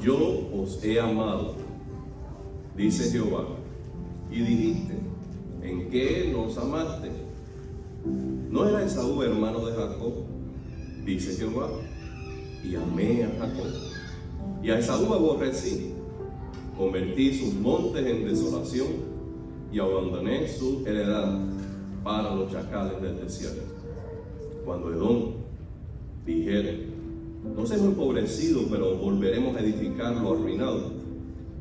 yo os he amado, dice Jehová. Y dijiste, ¿en qué nos amaste? ¿No era Esaú hermano de Jacob? Dice Jehová. Y amé a Jacob, y a Esaú aborrecí. Convertí sus montes en desolación, y abandoné su heredad para los chacales del desierto. Cuando Edom dijere, nos hemos empobrecido, pero volveremos a edificar lo arruinado,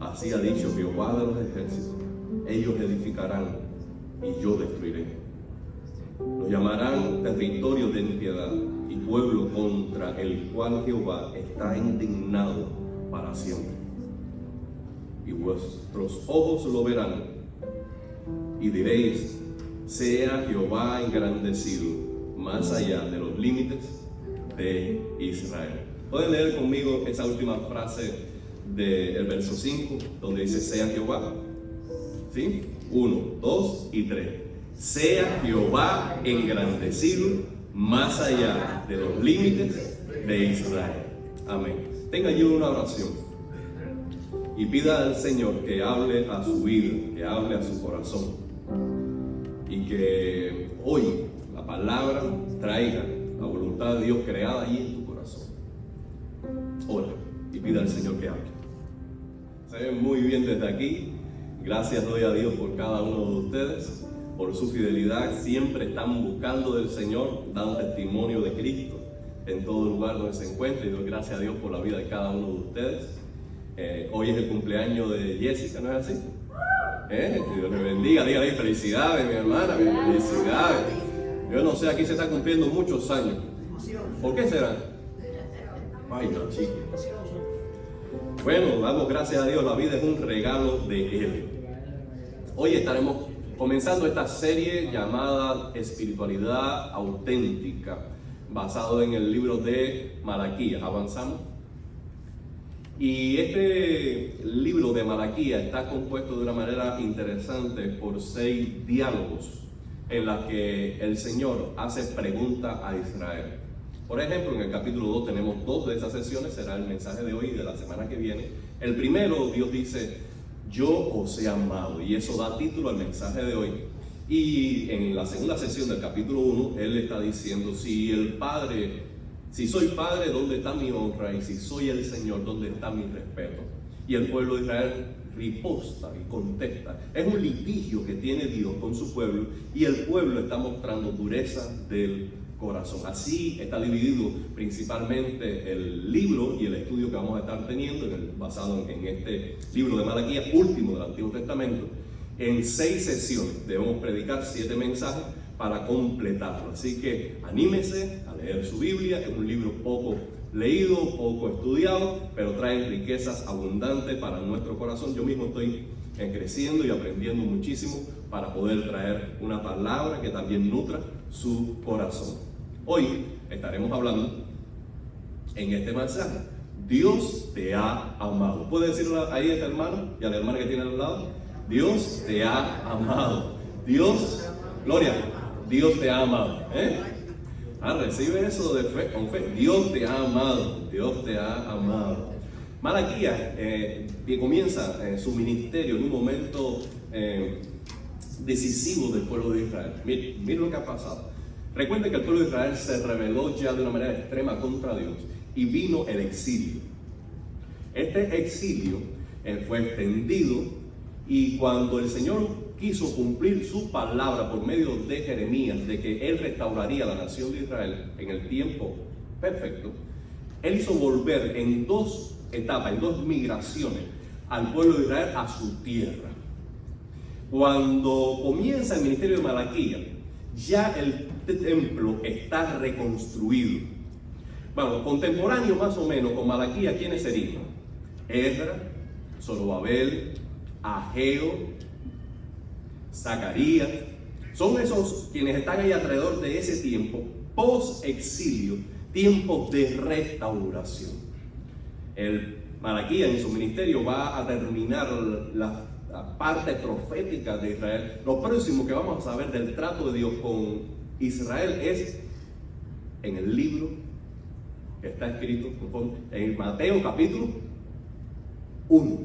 así ha dicho Jehová de los ejércitos, ellos edificarán y yo destruiré. Lo llamarán territorio de impiedad y pueblo contra el cual Jehová está indignado para siempre. Y vuestros ojos lo verán y diréis, sea Jehová engrandecido más allá de los límites de Israel. Pueden leer conmigo esa última frase del verso 5, donde dice, sea Jehová. ¿Sí? 1, 2 y 3. Sea Jehová engrandecido más allá de los límites de Israel. Amén. Tenga yo una oración y pida al Señor que hable a su vida, que hable a su corazón, y que hoy la palabra traiga la voluntad de Dios creada ahí en tu corazón. Ora y pida al Señor que hable. Se ven muy bien desde aquí. Gracias doy a Dios por cada uno de ustedes, por su fidelidad. Siempre están buscando del Señor, dan testimonio de Cristo en todo lugar donde se encuentre. Y doy gracias a Dios por la vida de cada uno de ustedes. Hoy es el cumpleaños de Jessica, ¿no es así? Dios le bendiga, dígale felicidades, mi hermana, felicidades. Yo no sé, aquí se están cumpliendo muchos años. ¿Por qué será? Ay, no, chico. Bueno, damos gracias a Dios, la vida es un regalo de Él. Hoy estaremos comenzando esta serie llamada Espiritualidad Auténtica, basado en el libro de Malaquías. Avanzamos. Y este libro de Malaquías está compuesto de una manera interesante por 6 diálogos en los que el Señor hace preguntas a Israel. Por ejemplo, en el capítulo 2 tenemos 2 de esas sesiones, será el mensaje de hoy y de la semana que viene. El primero, Dios dice, yo os he amado, y eso da título al mensaje de hoy. Y en la segunda sesión del capítulo 1, Él está diciendo, si soy padre, ¿dónde está mi honra? Y si soy el Señor, ¿dónde está mi respeto? Y el pueblo de Israel riposta y contesta. Es un litigio que tiene Dios con su pueblo, y el pueblo está mostrando dureza del corazón. Así está dividido principalmente el libro y el estudio que vamos a estar teniendo, basado en este libro de Malaquías, último del Antiguo Testamento, en 6 sesiones. Debemos predicar 7 mensajes para completarlo. Así que anímese a leer su Biblia. Es un libro poco leído, poco estudiado, pero trae riquezas abundantes para nuestro corazón. Yo mismo estoy creciendo y aprendiendo muchísimo para poder traer una palabra que también nutra su corazón. Hoy estaremos hablando en este mensaje, Dios te ha amado. ¿Puede decirlo ahí a este hermano y a la hermana que tiene al lado? Dios te ha amado. Dios, Gloria, Dios te ha amado. Recibe eso de fe, con fe. Dios te ha amado. Dios te ha amado. Malaquías que comienza su ministerio en un momento decisivo del pueblo de Israel. Miren lo que ha pasado. Recuerden que el pueblo de Israel se rebeló ya de una manera extrema contra Dios y vino el exilio. Este exilio fue extendido, y cuando el Señor quiso cumplir su palabra por medio de Jeremías de que Él restauraría la nación de Israel en el tiempo perfecto, Él hizo volver en 2 etapas, en 2 migraciones al pueblo de Israel a su tierra. Cuando comienza el ministerio de Malaquías, ya el templo está reconstruido. Bueno, contemporáneo más o menos con Malaquías, ¿quiénes serían? Esdras, Zorobabel, Ageo, Zacarías. Son esos quienes están ahí alrededor de ese tiempo, post-exilio, tiempo de restauración. El Malaquías en su ministerio va a terminar la parte profética de Israel. Lo próximo que vamos a saber del trato de Dios con Israel es en el libro que está escrito en Mateo capítulo uno,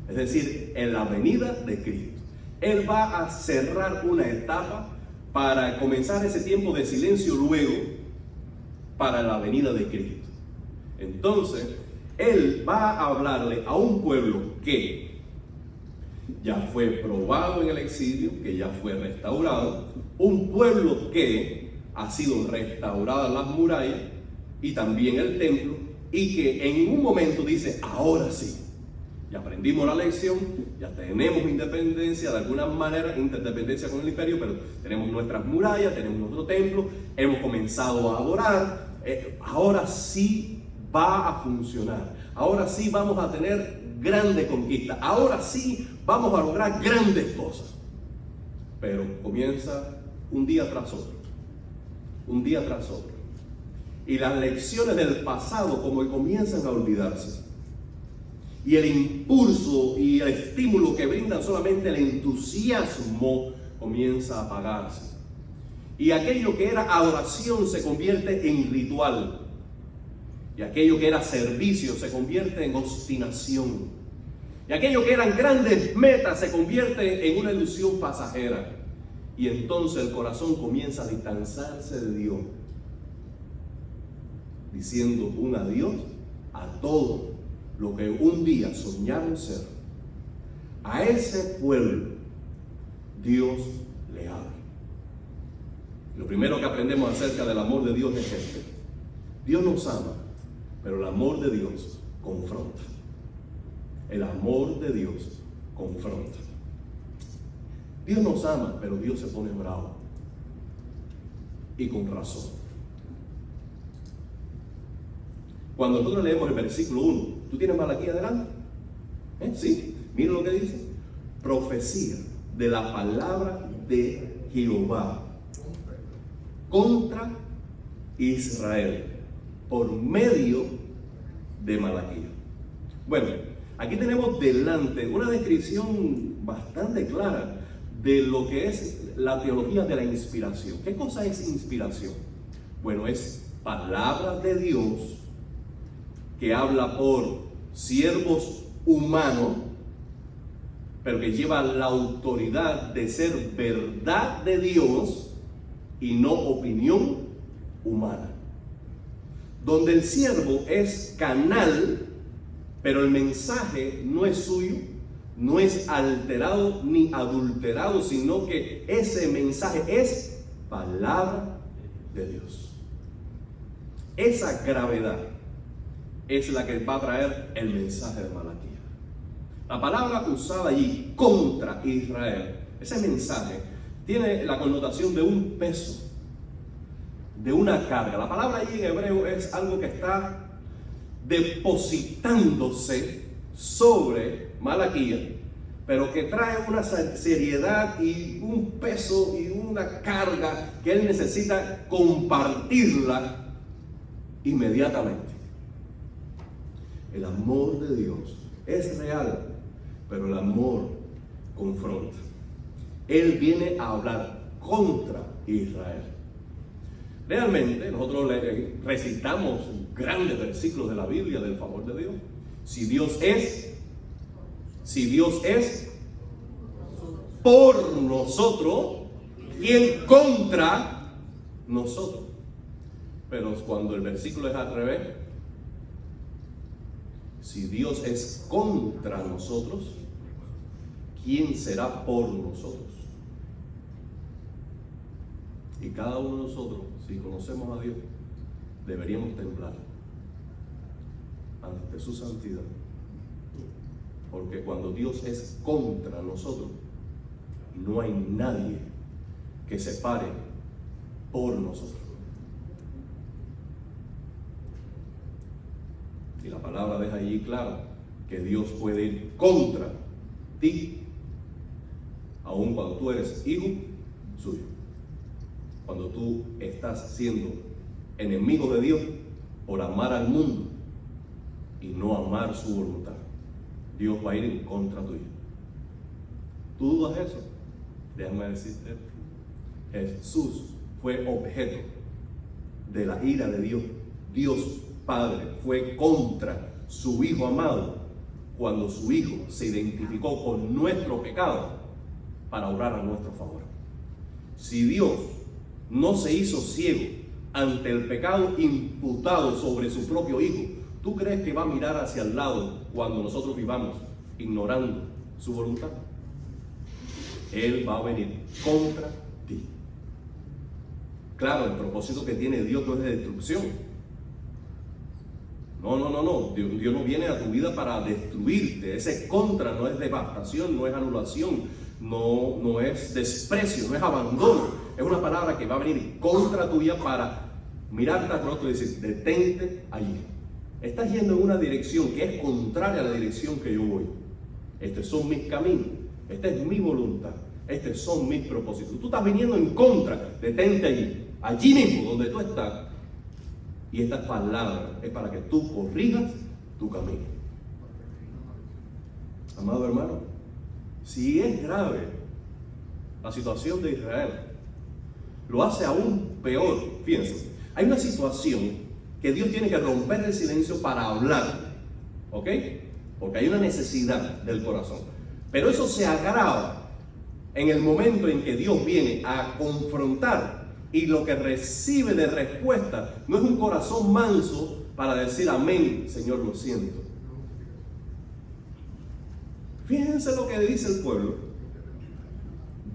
es decir, en la venida de Cristo. Él va a cerrar una etapa para comenzar ese tiempo de silencio luego para la venida de Cristo. Entonces, Él va a hablarle a un pueblo que ya fue probado en el exilio, que ya fue restaurado, un pueblo que ha sido restauradas las murallas y también el templo, y que en un momento dice, ahora sí, ya aprendimos la lección, ya tenemos independencia de alguna manera, interdependencia con el imperio, pero tenemos nuestras murallas, tenemos nuestro templo, hemos comenzado a adorar, ahora sí va a funcionar, ahora sí vamos a tener grandes conquistas, ahora sí vamos a lograr grandes cosas. Pero comienza un día tras otro, un día tras otro. Y las lecciones del pasado como que comienzan a olvidarse. Y el impulso y el estímulo que brindan solamente el entusiasmo comienza a apagarse. Y aquello que era adoración se convierte en ritual. Y aquello que era servicio se convierte en obstinación. Y aquello que eran grandes metas se convierte en una ilusión pasajera. Y entonces el corazón comienza a distanciarse de Dios, diciendo un adiós a todo lo que un día soñaron ser. A ese pueblo Dios le habla. Lo primero que aprendemos acerca del amor de Dios es este: Dios nos ama, pero el amor de Dios confronta. El amor de Dios confronta. Dios nos ama, pero Dios se pone bravo. Y con razón. Cuando nosotros leemos el versículo 1, ¿tú tienes Malaquías adelante? Sí, miren lo que dice. Profecía de la palabra de Jehová contra Israel por medio de Malaquías. Bueno, aquí tenemos delante una descripción bastante clara de lo que es la teología de la inspiración. ¿Qué cosa es inspiración? Bueno, es palabra de Dios que habla por siervos humanos, pero que lleva la autoridad de ser verdad de Dios y no opinión humana. Donde el siervo es canal, pero el mensaje no es suyo, no es alterado ni adulterado, sino que ese mensaje es palabra de Dios. Esa gravedad es la que va a traer el mensaje de Malaquías. La palabra usada allí contra Israel, ese mensaje tiene la connotación de un peso, de una carga. La palabra allí en hebreo es algo que está depositándose sobre Malaquías, pero que trae una seriedad y un peso y una carga que él necesita compartirla inmediatamente. El amor de Dios es real, pero el amor confronta. Él viene a hablar contra Israel. Realmente nosotros recitamos grandes versículos de la Biblia del favor de Dios. Si Dios es por nosotros, ¿quién contra nosotros? Pero cuando el versículo es al revés, si Dios es contra nosotros, ¿quién será por nosotros? Y cada uno de nosotros, si conocemos a Dios, deberíamos temblar ante su santidad. Porque cuando Dios es contra nosotros, no hay nadie que se pare por nosotros. Y la palabra deja allí claro que Dios puede ir contra ti, aun cuando tú eres hijo suyo. Cuando tú estás siendo enemigo de Dios por amar al mundo y no amar su voluntad, Dios va a ir en contra tuyo. ¿Tú dudas eso? Déjame decirte, Jesús fue objeto de la ira de Dios. Dios Padre fue contra su Hijo amado cuando su Hijo se identificó con nuestro pecado para obrar a nuestro favor. Si Dios no se hizo ciego ante el pecado imputado sobre su propio Hijo, ¿tú crees que va a mirar hacia el lado cuando nosotros vivamos ignorando su voluntad? Él va a venir contra ti. Claro, el propósito que tiene Dios no es de destrucción. No. Dios no viene a tu vida para destruirte. Ese contra no es devastación, no es anulación, no es desprecio, no es abandono. Es una palabra que va a venir contra tu vida para mirarte al rostro y decir, detente allí. Estás yendo en una dirección que es contraria a la dirección que yo voy. Estos son mis caminos, esta es mi voluntad, estos son mis propósitos. Tú estás viniendo en contra, detente allí mismo donde tú estás. Y esta palabra es para que tú corrijas tu camino. Amado hermano, si es grave la situación de Israel, lo hace aún peor. Fíjense, hay una situación que Dios tiene que romper el silencio para hablar, ¿ok? Porque hay una necesidad del corazón. Pero eso se agrava en el momento en que Dios viene a confrontar, y lo que recibe de respuesta no es un corazón manso para decir amén, Señor, lo siento. Fíjense lo que dice el pueblo.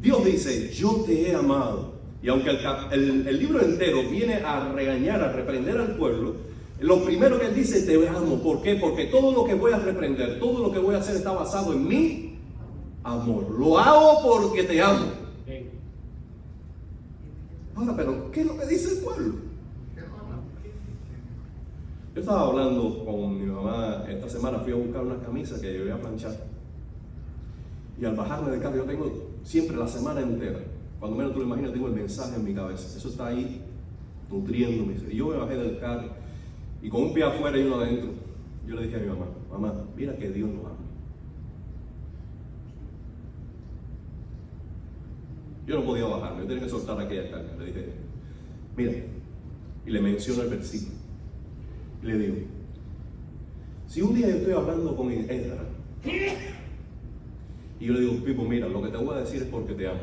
Dios dice, yo te he amado. Y aunque el libro entero viene a regañar, a reprender al pueblo, lo primero que él dice, te amo. ¿Por qué? Porque todo lo que voy a reprender, todo lo que voy a hacer está basado en mi amor. Lo hago porque te amo. Ahora, pero ¿qué es lo que dice el pueblo? Yo estaba hablando con mi mamá esta semana, fui a buscar unas camisas que yo iba a planchar. Y al bajarme del carro, yo tengo siempre la semana entera, cuando menos tú lo imaginas, tengo el mensaje en mi cabeza. Eso está ahí nutriéndome. Y yo me bajé del carro y con un pie afuera y uno adentro, yo le dije a mi mamá, mamá, mira que Dios nos ama. Yo no podía bajarme, yo tenía que soltar aquella carga. Le dije, mira, y le menciono el versículo. Y le digo, si un día yo estoy hablando con Edra, y yo le digo, Pipo, mira, lo que te voy a decir es porque te amo.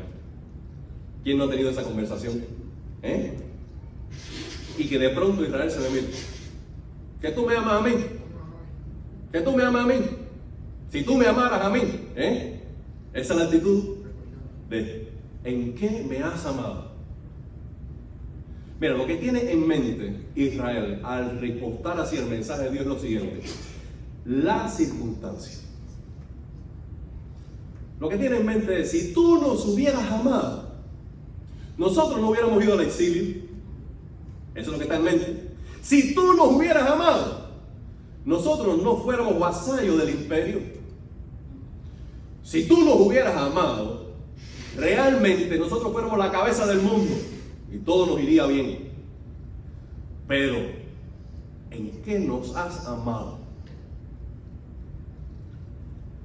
¿Quién no ha tenido esa conversación? Y que de pronto Israel se me mira, que tú me amas a mí, que tú me amas a mí. Si tú me amaras a mí, esa es la actitud de ¿en qué me has amado? Mira, lo que tiene en mente Israel al reportar así el mensaje de Dios es lo siguiente: la circunstancia. Lo que tiene en mente es, si tú nos hubieras amado, nosotros no hubiéramos ido al exilio. Eso es lo que está en mente. Si tú nos hubieras amado, nosotros no fuéramos vasallos del imperio. Si tú nos hubieras amado, realmente nosotros fuéramos la cabeza del mundo y todo nos iría bien. Pero, ¿en qué nos has amado?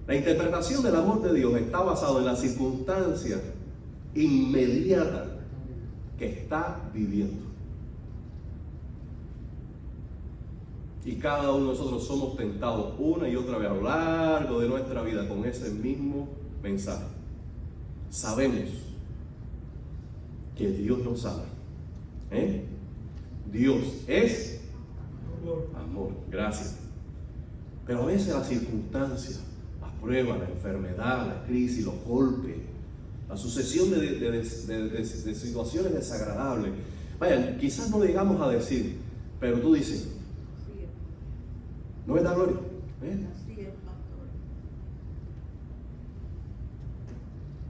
La interpretación del amor de Dios está basada en la circunstancia inmediata que está viviendo. Y cada uno de nosotros somos tentados una y otra vez a lo largo de nuestra vida con ese mismo mensaje. Sabemos que Dios nos ama. Dios es amor. Gracias. Pero a veces las circunstancias, las pruebas, la enfermedad, la crisis, los golpes, la sucesión de situaciones desagradables, vaya, quizás no llegamos a decir, pero tú dices, ¿no me da gloria?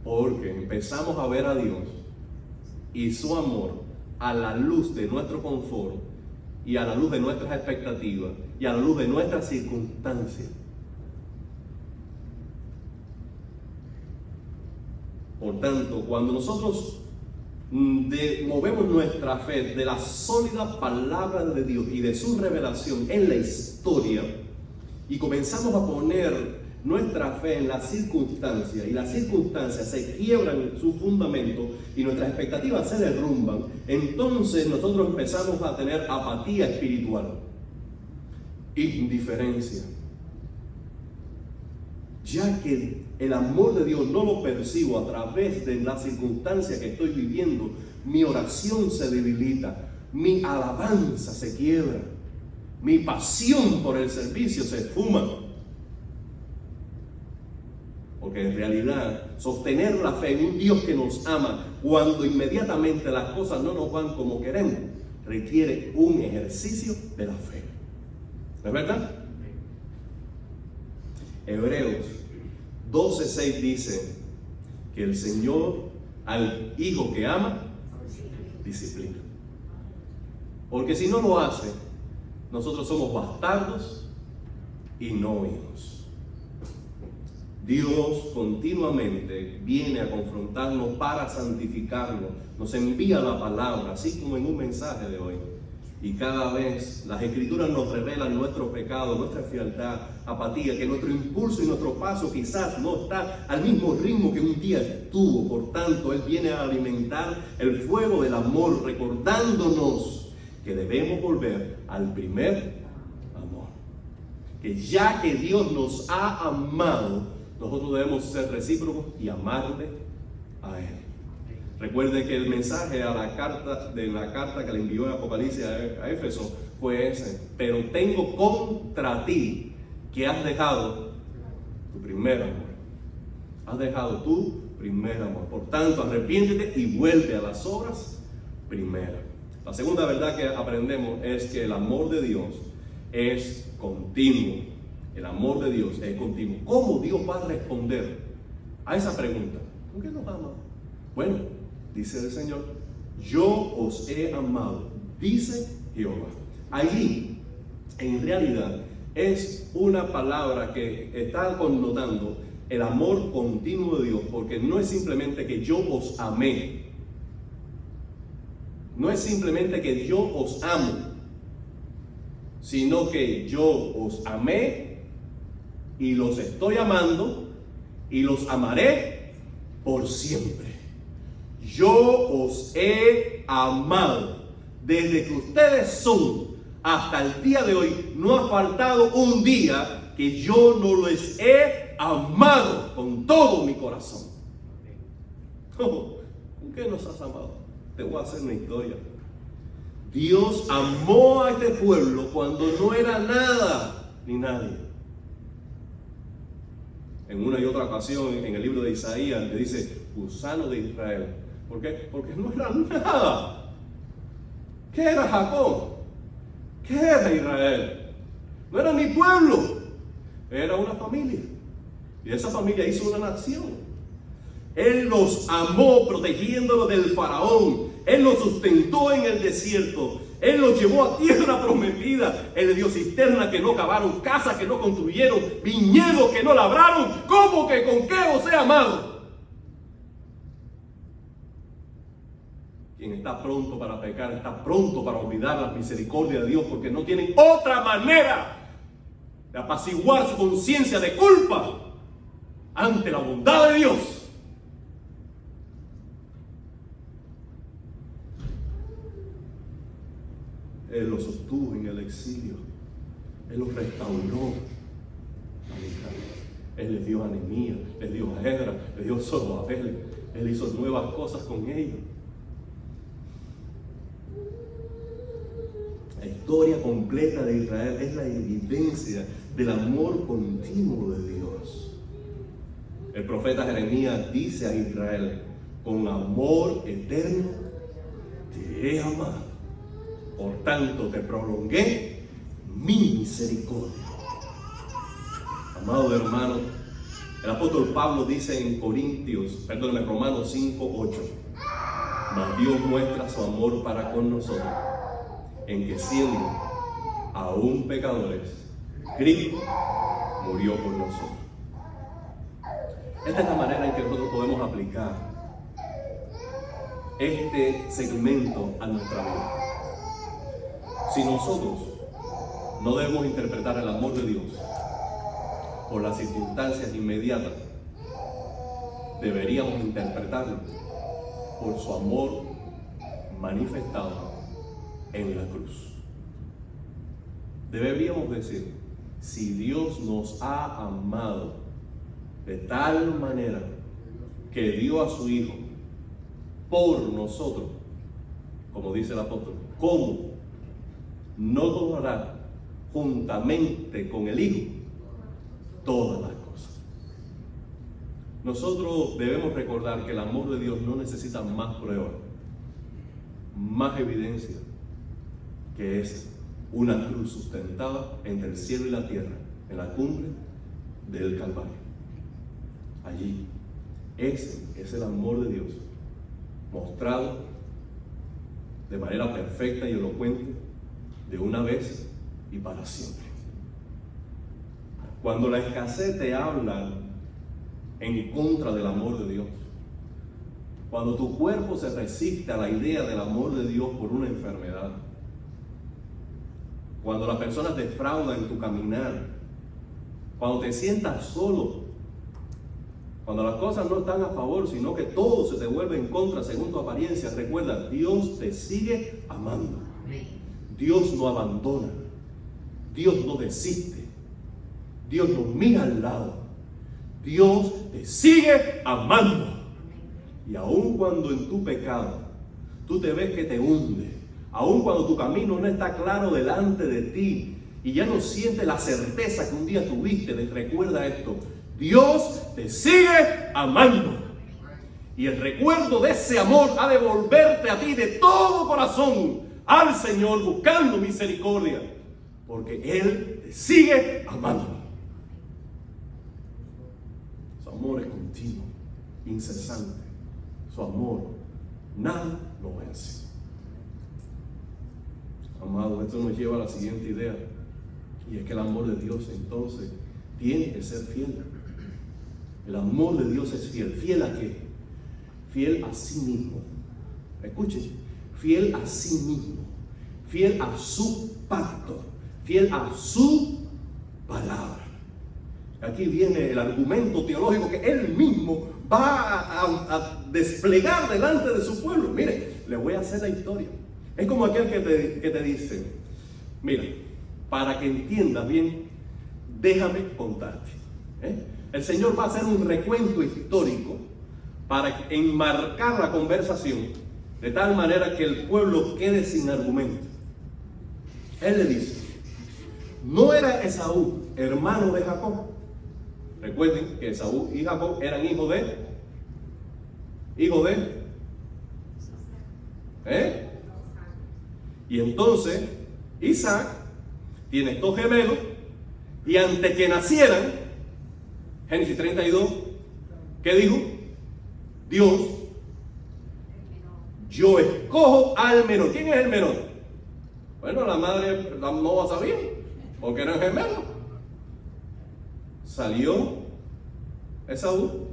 Porque empezamos a ver a Dios y su amor a la luz de nuestro confort y a la luz de nuestras expectativas y a la luz de nuestras circunstancias. Por tanto, cuando nosotros movemos nuestra fe de la sólida palabra de Dios y de su revelación en la historia y comenzamos a poner nuestra fe en las circunstancias, y las circunstancias se quiebran en su fundamento y nuestras expectativas se derrumban, entonces nosotros empezamos a tener apatía espiritual, indiferencia. ya que el amor de Dios no lo percibo a través de la circunstancia que estoy viviendo, mi oración se debilita, mi alabanza se quiebra, mi pasión por el servicio se esfuma. Porque en realidad sostener la fe en un Dios que nos ama cuando inmediatamente las cosas no nos van como queremos, requiere un ejercicio de la fe. ¿No es verdad? Hebreos 12:6 dice que el Señor al hijo que ama disciplina. Porque si no lo hace, nosotros somos bastardos y no hijos. Dios continuamente viene a confrontarnos para santificarnos. Nos envía la palabra, así como en un mensaje de hoy. Y cada vez las Escrituras nos revelan nuestro pecado, nuestra frialdad, apatía, que nuestro impulso y nuestro paso quizás no está al mismo ritmo que un día estuvo. Por tanto, Él viene a alimentar el fuego del amor, recordándonos que debemos volver al primer amor. Que ya que Dios nos ha amado, nosotros debemos ser recíprocos y amarle a Él. Recuerde que el mensaje de la carta que le envió en Apocalipsis a Éfeso fue ese: pero tengo contra ti que has dejado tu primer amor. Has dejado tu primer amor. Por tanto, arrepiéntete y vuelve a las obras primeras. La segunda verdad que aprendemos es que el amor de Dios es continuo. El amor de Dios es continuo. ¿Cómo Dios va a responder a esa pregunta? ¿Por qué nos ama? Bueno, dice el Señor, yo os he amado, dice Jehová. Allí, en realidad, es una palabra que está connotando el amor continuo de Dios, porque no es simplemente que yo os amé, no es simplemente que yo os amo, sino que yo os amé y los estoy amando y los amaré por siempre. Yo os he amado. Desde que ustedes son hasta el día de hoy, no ha faltado un día que yo no les he amado con todo mi corazón. ¿Con qué nos has amado? Te voy a hacer una historia. Dios amó a este pueblo cuando no era nada ni nadie. En una y otra ocasión, en el libro de Isaías, le dice, gusano de Israel. ¿Por qué? Porque no era nada. ¿Qué era Jacob? ¿Qué era Israel? No era ni pueblo. Era una familia. Y esa familia hizo una nación. Él los amó protegiéndolos del faraón. Él los sustentó en el desierto. Él los llevó a tierra prometida. Él les dio cisternas que no cavaron, casas que no construyeron, viñedos que no labraron. ¿Cómo que con qué os he amado? Quien está pronto para pecar, está pronto para olvidar la misericordia de Dios, porque no tienen otra manera de apaciguar su conciencia de culpa ante la bondad de Dios. Él los sostuvo en el exilio. Él los restauró. Él les dio a Nehemías, les dio a Esdras, les dio a Zorobabel. Él hizo nuevas cosas con ellos. La historia completa de Israel es la evidencia del amor continuo de Dios. El profeta Jeremías dice a Israel, con amor eterno te he amado. Por tanto, te prolongué mi misericordia. Amado hermano, el apóstol Pablo dice en Romanos 5:8, mas Dios muestra su amor para con nosotros, en que siendo aún pecadores, Cristo murió por nosotros. Esta es la manera en que nosotros podemos aplicar este segmento a nuestra vida. Si nosotros no debemos interpretar el amor de Dios por las circunstancias inmediatas, deberíamos interpretarlo por su amor manifestado en la cruz. Deberíamos decir, si Dios nos ha amado de tal manera que dio a su Hijo por nosotros, como dice el apóstol, ¿cómo no nos dará juntamente con el Hijo todas las cosas? Nosotros debemos recordar que el amor de Dios no necesita más pruebas, más evidencia, que es una cruz sustentada entre el cielo y la tierra, en la cumbre del Calvario. Allí, ese es el amor de Dios, mostrado de manera perfecta y elocuente, de una vez y para siempre. Cuando la escasez te habla en contra del amor de Dios, cuando tu cuerpo se resiste a la idea del amor de Dios por una enfermedad, cuando las personas defraudan tu caminar, cuando te sientas solo, cuando las cosas no están a favor, sino que todo se te vuelve en contra según tu apariencia, recuerda, Dios te sigue amando. Dios no abandona, Dios no desiste, Dios no mira al lado, Dios te sigue amando. Y aun cuando en tu pecado tú te ves que te hunde, aun cuando tu camino no está claro delante de ti y ya no sientes la certeza que un día tuviste, recuerda esto: Dios te sigue amando. Y el recuerdo de ese amor ha de volverte a ti de todo corazón al Señor, buscando misericordia, porque Él te sigue amando. Su amor es continuo, incesante. Su amor, nada lo vence. Amado, esto nos lleva a la siguiente idea, y es que el amor de Dios entonces tiene que ser fiel. El amor de Dios es fiel. ¿Fiel a qué? Fiel a sí mismo. Escuchen, fiel a sí mismo, fiel a su pacto, fiel a su palabra. Aquí viene el argumento teológico que Él mismo va a desplegar delante de su pueblo. Mire, le voy a hacer la historia. Es como aquel que te dice: mira, para que entiendas bien, déjame contarte. El Señor va a hacer un recuento histórico para enmarcar la conversación de tal manera que el pueblo quede sin argumento. Él le dice: ¿no era Esaú hermano de Jacob? Recuerden que Esaú y Jacob eran hijos de y entonces Isaac tiene estos gemelos, y antes que nacieran, Génesis 32, ¿qué dijo? Dios: yo escojo al menor. ¿Quién es el menor? Bueno, la madre no va a saber, porque eran gemelos. Salió Esaú,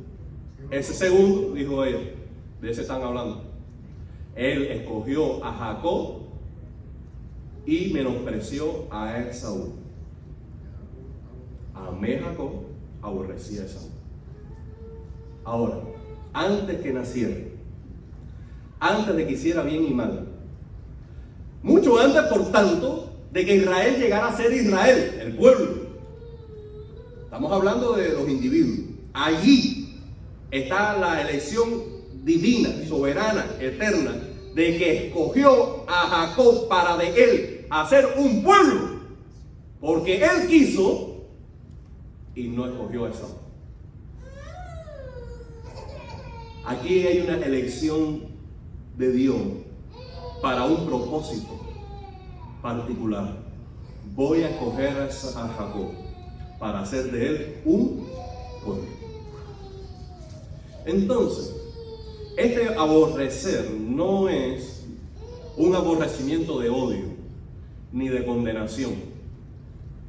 ese segundo, dijo ella, de ese están hablando. Él escogió a Jacob y menospreció a Esaú. Amé a Jacob, aborrecí a Esaú. Ahora, antes que naciera, antes de que hiciera bien y mal, mucho antes, por tanto, de que Israel llegara a ser Israel, el pueblo. Estamos hablando de los individuos. Allí está la elección divina, soberana, eterna, de que escogió a Jacob para de él hacer un pueblo, porque él quiso y no escogió a Esaú. Aquí hay una elección de Dios para un propósito particular. Voy a escoger a Jacob para hacer de él un pueblo. Entonces, este aborrecer no es un aborrecimiento de odio ni de condenación.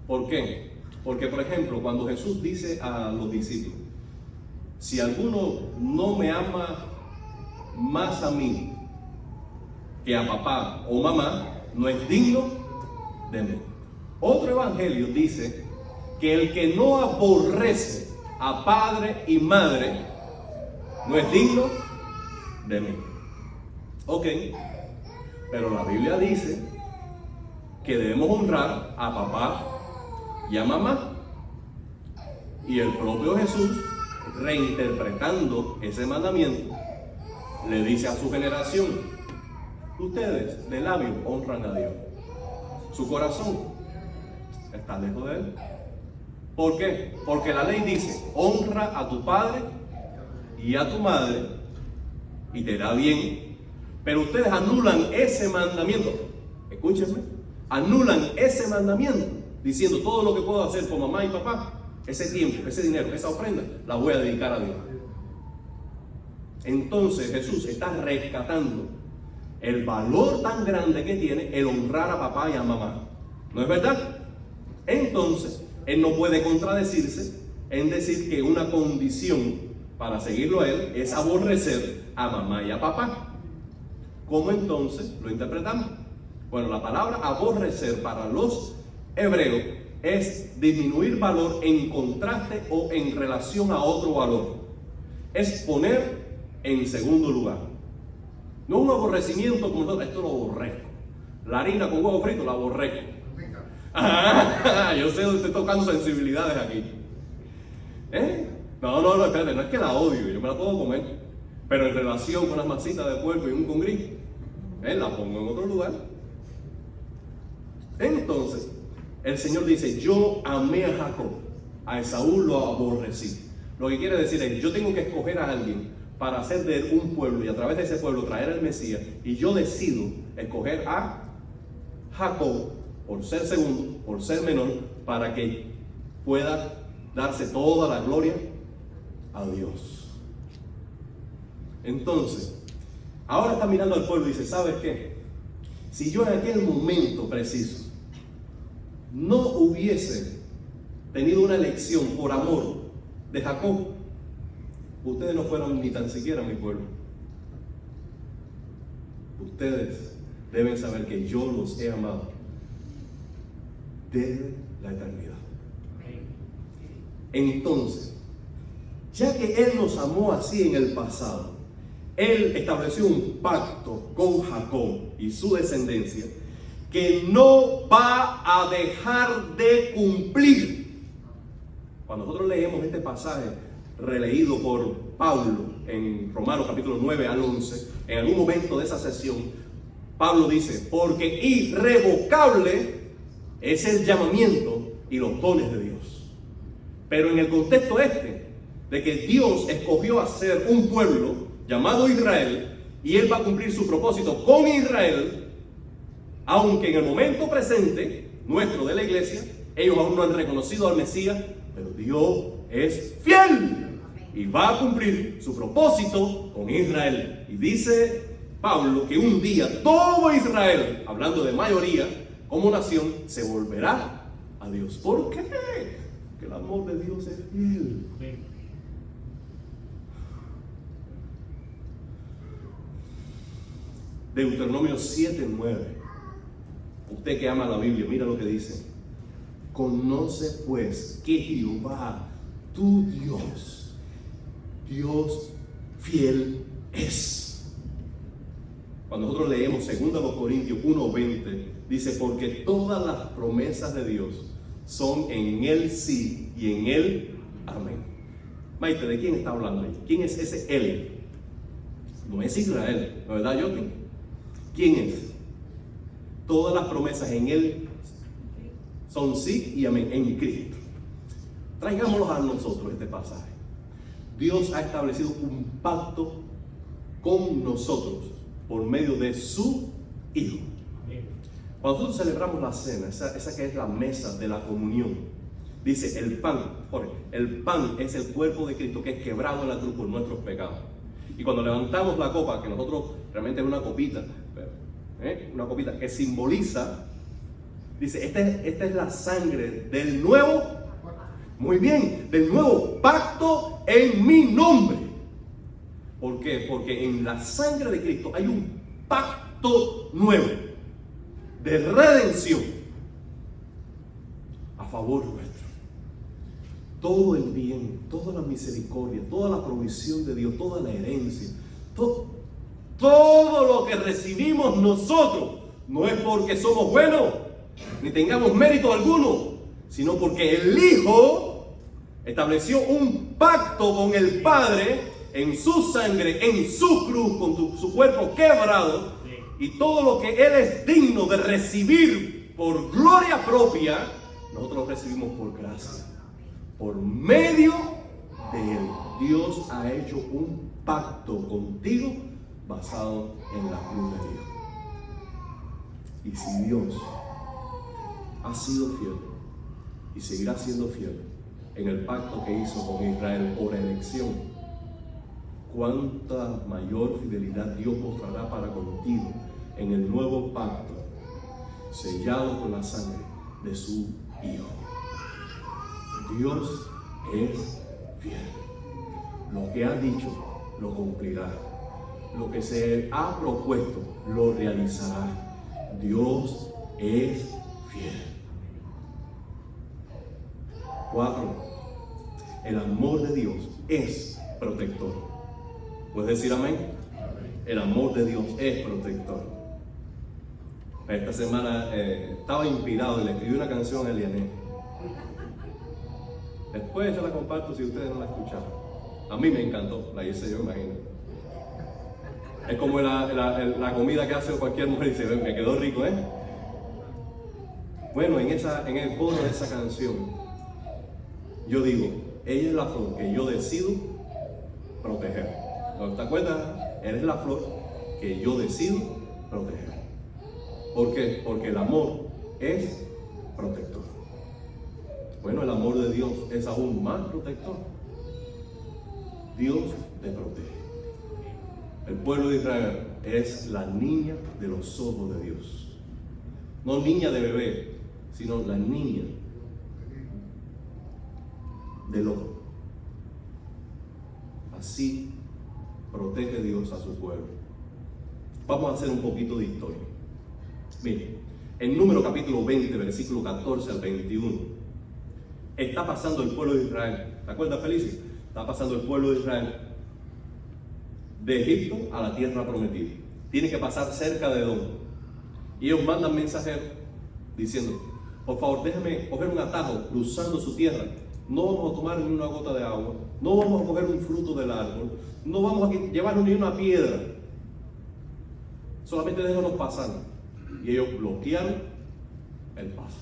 ¿Por qué? Porque, por ejemplo, cuando Jesús dice a los discípulos: si alguno no me ama más a mí que a papá o mamá, no es digno de mí. Otro evangelio dice que el que no aborrece a padre y madre no es digno de mí. Ok, pero la Biblia dice que debemos honrar a papá y a mamá. Y el propio Jesús reinterpretando ese mandamiento, le dice a su generación: ustedes de labios honran a Dios, su corazón está lejos de Él. ¿Por qué? Porque la ley dice: honra a tu padre y a tu madre y te irá bien. Pero ustedes anulan ese mandamiento. Escúchenme, anulan ese mandamiento diciendo: todo lo que puedo hacer por mamá y papá, ese tiempo, ese dinero, esa ofrenda, la voy a dedicar a Dios. Entonces Jesús está rescatando el valor tan grande que tiene el honrar a papá y a mamá. ¿No es verdad? Entonces Él no puede contradecirse en decir que una condición para seguirlo a Él es aborrecer a mamá y a papá. ¿Cómo entonces lo interpretamos? Bueno, la palabra aborrecer para los hebreos es disminuir valor en contraste o en relación a otro valor. Es poner en segundo lugar. No un aborrecimiento como todo, esto lo aborrezco. La harina con huevo frito la aborrezco. Yo sé dónde estoy tocando sensibilidades aquí. No, espérate, no es que la odio, yo me la puedo comer. Pero en relación con las masitas de puerco y un congrí, la pongo en otro lugar. Entonces, el Señor dice: yo amé a Jacob, a Esaú lo aborrecí. Lo que quiere decir es: yo tengo que escoger a alguien para hacer de él un pueblo y a través de ese pueblo traer al Mesías, y yo decido escoger a Jacob por ser segundo, por ser menor, para que pueda darse toda la gloria a Dios. Entonces, ahora está mirando al pueblo y dice: ¿sabes qué? Si yo en aquel momento preciso no hubiese tenido una elección por amor de Jacob, ustedes no fueron ni tan siquiera mi pueblo. Ustedes deben saber que yo los he amado desde la eternidad. Entonces, ya que Él nos amó así en el pasado, Él estableció un pacto con Jacob y su descendencia que no va a dejar de cumplir. Cuando nosotros leemos este pasaje releído por Pablo en Romanos capítulo 9 al 11, en algún momento de esa sesión, Pablo dice: porque irrevocable es el llamamiento y los dones de Dios. Pero en el contexto de que Dios escogió hacer un pueblo llamado Israel, y Él va a cumplir su propósito con Israel, aunque en el momento presente nuestro de la iglesia, ellos aún no han reconocido al Mesías, pero Dios es fiel y va a cumplir su propósito con Israel. Y dice Pablo que un día todo Israel, hablando de mayoría como nación, se volverá a Dios. ¿Por qué? Porque el amor de Dios es fiel. Deuteronomio 7:9. Usted que ama la Biblia, mira lo que dice: conoce pues que Jehová, tu Dios, Dios fiel es. Cuando nosotros leemos 2 Corintios 1:20, dice: porque todas las promesas de Dios son en Él sí y en Él amén. Maite, ¿de quién está hablando ahí? ¿Quién es ese Él? No es Israel, ¿no es verdad, Joaquín? ¿Quién es? Todas las promesas en Él son sí y amén, en Cristo. Traigámoslo a nosotros este pasaje. Dios ha establecido un pacto con nosotros por medio de su Hijo. Cuando nosotros celebramos la cena, esa que es la mesa de la comunión, dice: el pan es el cuerpo de Cristo que es quebrado en la cruz por nuestros pecados. Y cuando levantamos la copa, que nosotros realmente es una copita que simboliza, dice: esta es la sangre del nuevo, muy bien, del nuevo pacto en mi nombre. ¿Por qué? Porque en la sangre de Cristo hay un pacto nuevo de redención a favor nuestro. Todo el bien, toda la misericordia, toda la provisión de Dios, toda la herencia, todo lo que recibimos nosotros, no es porque somos buenos ni tengamos mérito alguno, sino porque el Hijo estableció un pacto con el Padre en su sangre, en su cruz, con su cuerpo quebrado, y todo lo que Él es digno de recibir por gloria propia, nosotros lo recibimos por gracia. Por medio de Él, Dios ha hecho un pacto contigo basado en la cruz de Dios. Y si Dios ha sido fiel y seguirá siendo fiel en el pacto que hizo con Israel por elección, cuánta mayor fidelidad Dios mostrará para contigo en el nuevo pacto sellado con la sangre de su Hijo. Dios es fiel. Lo que ha dicho lo cumplirá. Lo que se ha propuesto lo realizará. Dios es fiel. 4. El amor de Dios es protector. ¿Puedes decir amén? El amor de Dios es protector. Esta semana estaba inspirado y le escribí una canción a Eliané. Después yo la comparto si ustedes no la escucharon. A mí me encantó, la hice yo, imagino. Es como la comida que hace cualquier mujer y dice, me quedó rico, ¿eh? Bueno, en el coro de esa canción, yo digo, ella es la flor que yo decido proteger. ¿Te acuerdas? Eres la flor que yo decido proteger. ¿Por qué? Porque el amor es protector. Bueno, el amor de Dios es aún más protector. Dios te protege. El pueblo de Israel es la niña de los ojos de Dios. No niña de bebé, sino la niña del ojo. Así protege Dios a su pueblo. Vamos a hacer un poquito de historia. Miren, en Número capítulo 20, versículo 14 al 21, está pasando el pueblo de Israel. ¿Te acuerdas, Felicia? Está pasando el pueblo de Israel de Egipto a la tierra prometida. Tiene que pasar cerca de Edom. Y ellos mandan mensajeros diciendo, por favor, déjame coger un atajo cruzando su tierra. No vamos a tomar ni una gota de agua. No vamos a coger un fruto del árbol. No vamos a llevarnos ni una piedra. Solamente déjanos pasar. Y ellos bloquearon el paso.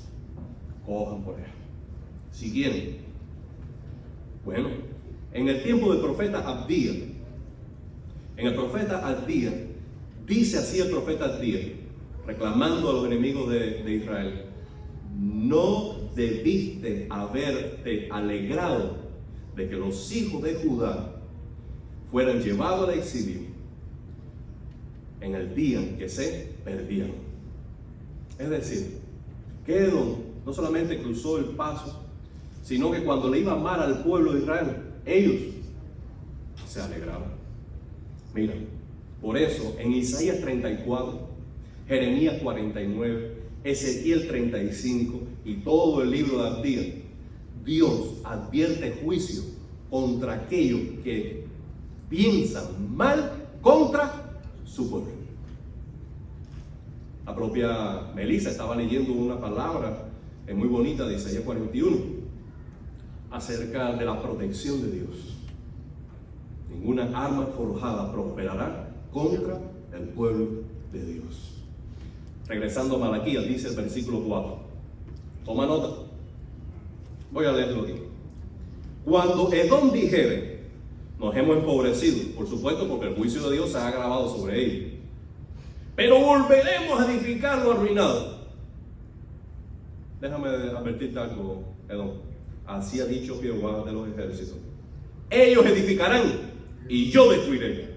Cojan por allá. Siguieron. Bueno, en el tiempo del profeta Abdías, dice así el profeta Abdías, reclamando a los enemigos de Israel: no debiste haberte alegrado de que los hijos de Judá fueran llevados al exilio en el día en que se perdieron. Es decir, que Edom no solamente cruzó el paso, sino que cuando le iba mal al pueblo de Israel, ellos se alegraban. Mira, por eso en Isaías 34, Jeremías 49, Ezequiel 35 y todo el libro de Abdías, Dios advierte juicio contra aquellos que piensan mal contra su pueblo. La propia Melissa estaba leyendo una palabra muy bonita de Isaías 41 acerca de la protección de Dios. Ninguna arma forjada prosperará contra el pueblo de Dios. Regresando a Malaquías, dice el versículo 4. Toma nota. Voy a leerlo aquí. Cuando Edom dijere, nos hemos empobrecido, por supuesto, porque el juicio de Dios se ha agravado sobre ellos, pero volveremos a edificar lo arruinado. Déjame advertirte algo, Edom. Así ha dicho Jehová de los ejércitos: ellos edificarán y yo destruiré.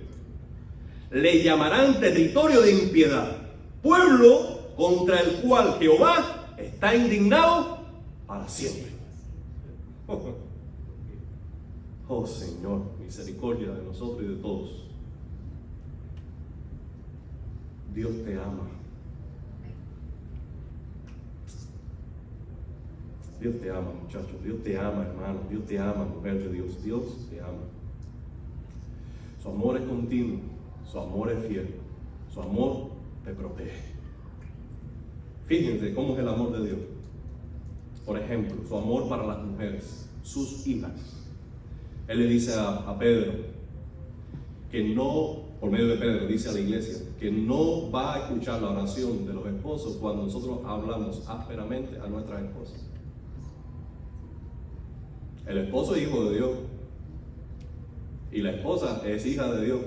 Le llamarán territorio de impiedad, pueblo contra el cual Jehová está indignado para siempre. Oh Señor, misericordia de nosotros y de todos. Dios te ama. Dios te ama, muchachos. Dios te ama, hermano. Dios te ama, mujer de Dios. Dios te ama. Su amor es continuo. Su amor es fiel. Su amor te protege. Fíjense cómo es el amor de Dios. Por ejemplo, su amor para las mujeres. sus hijas. Él le dice a Pedro que no, por medio de Pedro, dice a la iglesia, que no va a escuchar la oración de los esposos cuando nosotros hablamos ásperamente a nuestras esposas. El esposo es hijo de Dios y la esposa es hija de Dios.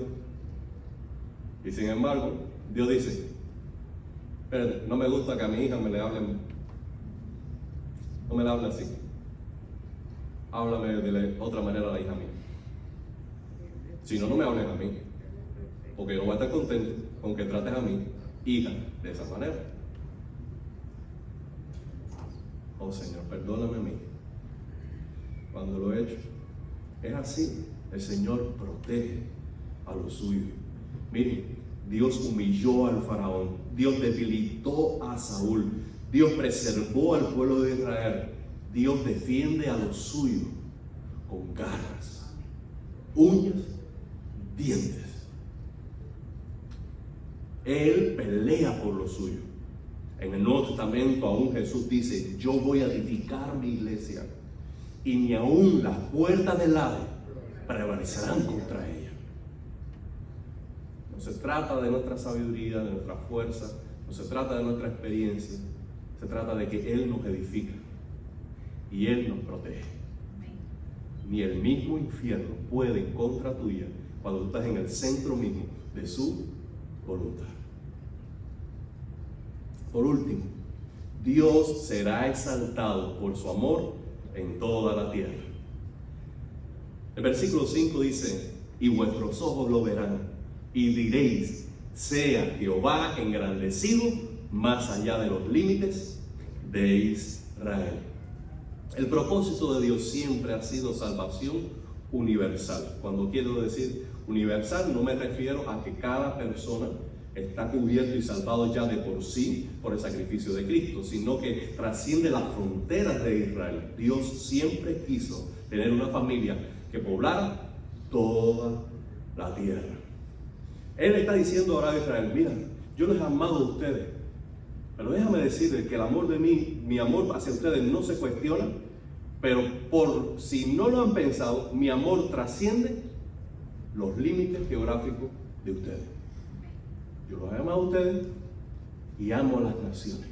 Y sin embargo, Dios dice: espérate, no me gusta que a mi hija me le hablen, no me la hable así. Háblame de otra manera a la hija mía. Si no, no me hables a mí, porque yo no voy a estar contento con que trates a mi hija de esa manera. Oh Señor, perdóname a mí cuando lo he hecho. Es así. El Señor protege a los suyos. Miren, Dios humilló al faraón, Dios debilitó a Saúl, Dios preservó al pueblo de Israel. Dios defiende a los suyos con garras, uñas, dientes. Él pelea por los suyos. En el Nuevo Testamento aún Jesús dice: yo voy a edificar mi iglesia y ni aún las puertas del Hades prevalecerán contra ella. No se trata de nuestra sabiduría, de nuestra fuerza, no se trata de nuestra experiencia, se trata de que Él nos edifica y Él nos protege. Ni el mismo infierno puede en contra tuya cuando tú estás en el centro mismo de su voluntad. Por último, Dios será exaltado por su amor en toda la tierra. El versículo 5 dice: y vuestros ojos lo verán, y diréis: sea Jehová engrandecido más allá de los límites de Israel. El propósito de Dios siempre ha sido salvación universal. Cuando quiero decir universal, no me refiero a que cada persona está cubierto y salvado ya de por sí por el sacrificio de Cristo, sino que trasciende las fronteras de Israel. Dios siempre quiso tener una familia que poblara toda la tierra. Él está diciendo ahora a Israel: mira, yo les he amado a ustedes, pero déjame decirles que el amor de mí, mi amor hacia ustedes no se cuestiona, pero por si no lo han pensado, mi amor trasciende los límites geográficos de ustedes. Yo los he amado a ustedes y amo a las naciones.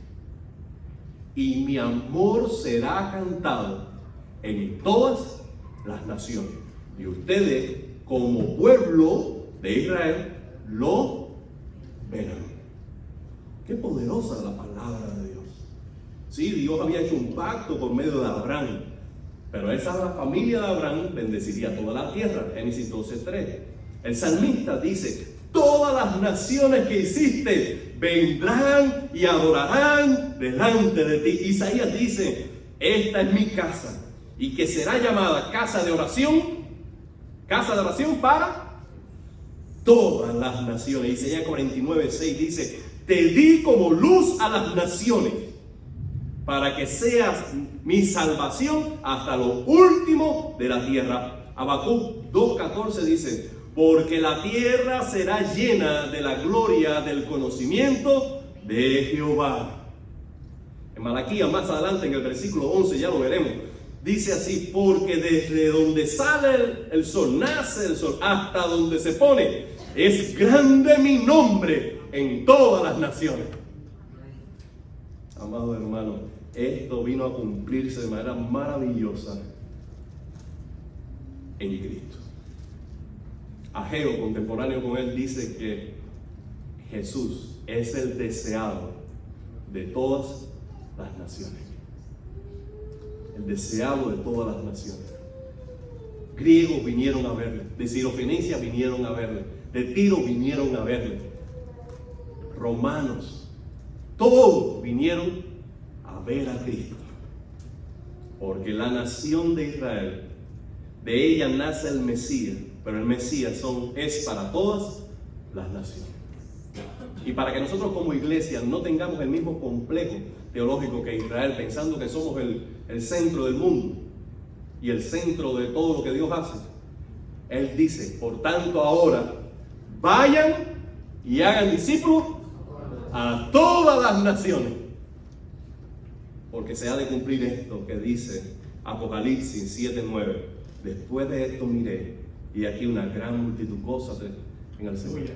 Y mi amor será cantado en todas las naciones. Y ustedes, como pueblo de Israel, lo verán. Qué poderosa la palabra de Dios. Sí, Dios había hecho un pacto por medio de Abraham, pero esa familia de Abraham bendeciría toda la tierra. Génesis 12:3. El salmista dice: todas las naciones que hiciste vendrán y adorarán delante de ti. Isaías dice: esta es mi casa, y que será llamada casa de oración para todas las naciones. Isaías 49:6 dice: te di como luz a las naciones, para que seas mi salvación hasta lo último de la tierra. Habacuc 2:14 dice: porque la tierra será llena de la gloria del conocimiento de Jehová. En Malaquías, más adelante en el versículo 11, ya lo veremos, dice así: porque desde donde sale el sol, nace el sol, hasta donde se pone, es grande mi nombre en todas las naciones. Amado hermano, esto vino a cumplirse de manera maravillosa en Cristo. Ageo, contemporáneo con él, dice que Jesús es el deseado de todas las naciones. El deseado de todas las naciones. Griegos vinieron a verle, de Sirofenicia vinieron a verle, de Tiro vinieron a verle, romanos, todos vinieron a ver a Cristo. Porque la nación de Israel, de ella nace el Mesías, pero el Mesías es para todas las naciones. Y para que nosotros como iglesia no tengamos el mismo complejo teológico que Israel, pensando que somos el centro del mundo y el centro de todo lo que Dios hace, Él dice: por tanto ahora vayan y hagan discípulos a todas las naciones, porque se ha de cumplir esto que dice Apocalipsis 7:9. Después de esto miré, y aquí una gran multitud, gózate en el Señor.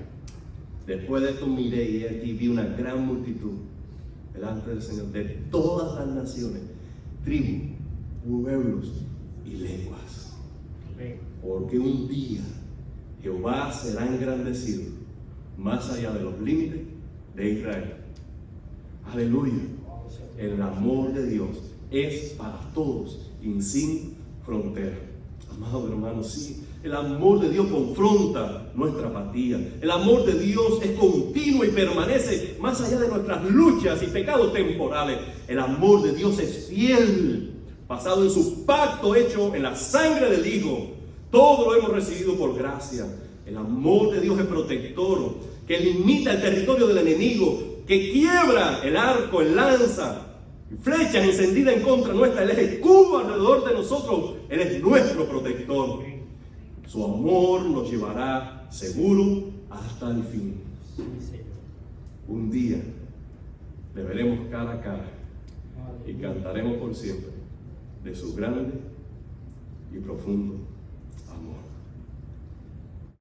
Después de esto miré, y aquí vi una gran multitud delante del Señor, de todas las naciones, tribus, pueblos y lenguas. Porque un día Jehová será engrandecido más allá de los límites de Israel. Aleluya. El amor de Dios es para todos y sin frontera. Amado hermano, sí, el amor de Dios confronta nuestra apatía. El amor de Dios es continuo y permanece más allá de nuestras luchas y pecados temporales. El amor de Dios es fiel, basado en su pacto hecho en la sangre del Hijo. Todo lo hemos recibido por gracia. El amor de Dios es protector, que limita el territorio del enemigo, que quiebra el arco, el lanza, flechas encendidas en contra nuestra. Él es escudo alrededor de nosotros. Él es nuestro protector. Su amor nos llevará seguro hasta el fin. Un día le veremos cara a cara y cantaremos por siempre de su grande y profundo amor.